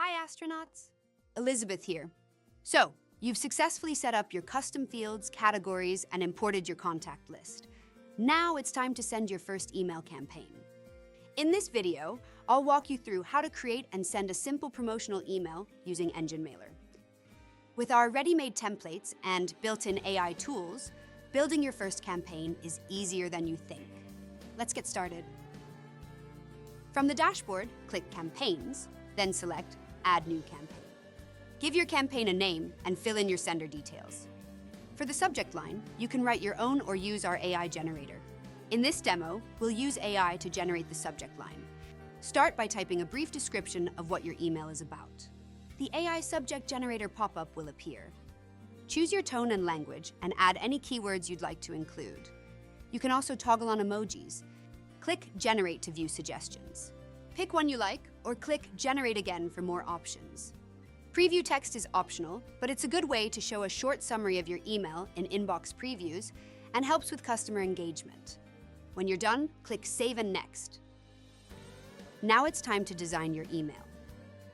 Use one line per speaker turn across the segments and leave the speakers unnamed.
Hi, astronauts. Elizabeth here. So, you've successfully set up your custom fields, categories, and imported your contact list. Now it's time to send your first email campaign. In this video, I'll walk you through how to create and send a simple promotional email using Engine Mailer. With our ready-made templates and built-in AI tools, building your first campaign is easier than you think. Let's get started. From the dashboard, click Campaigns, then select Add New Campaign. Give your campaign a name and fill in your sender details. For the subject line, you can write your own or use our AI generator. In this demo, we'll use AI to generate the subject line. Start by typing a brief description of what your email is about. The AI subject generator pop-up will appear. Choose your tone and language and add any keywords you'd like to include. You can also toggle on emojis. Click Generate to view suggestions. Pick one you like, or click Generate again for more options. Preview text is optional, but it's a good way to show a short summary of your email in inbox previews and helps with customer engagement. When you're done, click Save and Next. Now it's time to design your email.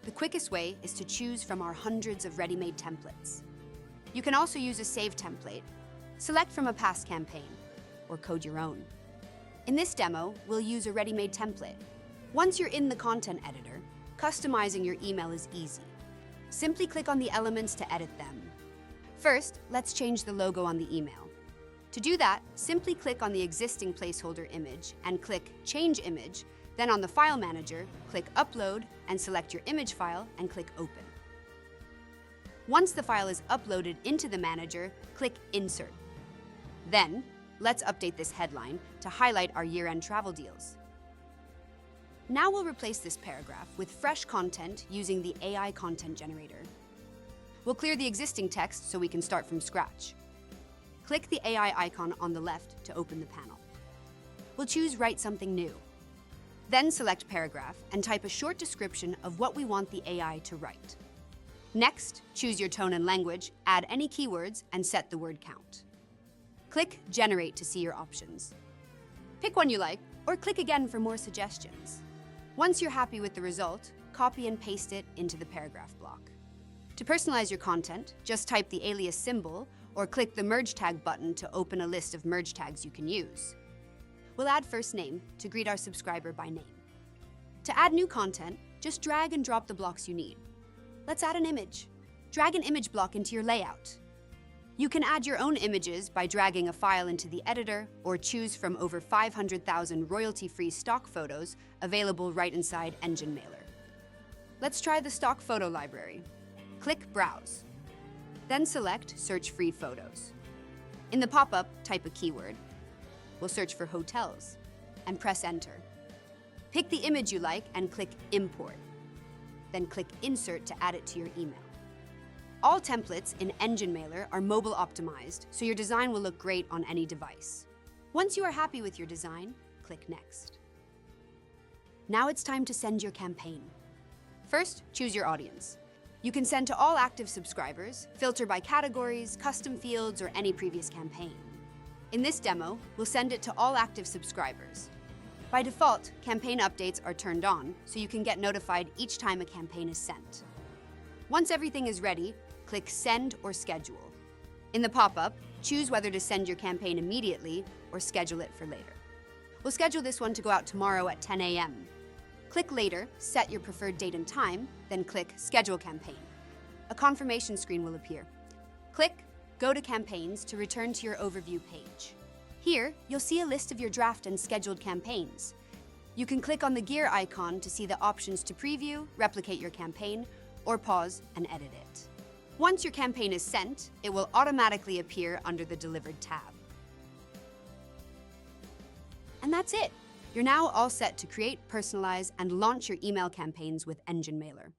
The quickest way is to choose from our hundreds of ready-made templates. You can also use a save template, select from a past campaign, or code your own. In this demo, we'll use a ready-made template. Once you're in the content editor, customizing your email is easy. Simply click on the elements to edit them. First, let's change the logo on the email. To do that, simply click on the existing placeholder image and click Change Image. Then on the File Manager, click Upload and select your image file and click Open. Once the file is uploaded into the manager, click Insert. Then, let's update this headline to highlight our year-end travel deals. Now we'll replace this paragraph with fresh content using the AI content generator. We'll clear the existing text so we can start from scratch. Click the AI icon on the left to open the panel. We'll choose Write Something New. Then select Paragraph and type a short description of what we want the AI to write. Next, choose your tone and language, add any keywords, and set the word count. Click Generate to see your options. Pick one you like, or click again for more suggestions. Once you're happy with the result, copy and paste it into the paragraph block. To personalize your content, just type the alias symbol or click the Merge Tag button to open a list of merge tags you can use. We'll add first name to greet our subscriber by name. To add new content, just drag and drop the blocks you need. Let's add an image. Drag an image block into your layout. You can add your own images by dragging a file into the editor or choose from over 500,000 royalty-free stock photos available right inside Engine Mailer. Let's try the stock photo library. Click Browse. Then select Search Free Photos. In the pop-up, type a keyword. We'll search for hotels and press Enter. Pick the image you like and click Import. Then click Insert to add it to your email. All templates in Engine Mailer are mobile optimized, so your design will look great on any device. Once you are happy with your design, click Next. Now it's time to send your campaign. First, choose your audience. You can send to all active subscribers, filter by categories, custom fields, or any previous campaign. In this demo, we'll send it to all active subscribers. By default, campaign updates are turned on, so you can get notified each time a campaign is sent. Once everything is ready, click Send or Schedule. In the pop-up, choose whether to send your campaign immediately or schedule it for later. We'll schedule this one to go out tomorrow at 10 a.m. Click Later, set your preferred date and time, then click Schedule Campaign. A confirmation screen will appear. Click Go to Campaigns to return to your overview page. Here, you'll see a list of your draft and scheduled campaigns. You can click on the gear icon to see the options to preview, replicate your campaign, or pause and edit it. Once your campaign is sent, it will automatically appear under the Delivered tab. And that's it. You're now all set to create, personalize, and launch your email campaigns with Engine Mailer.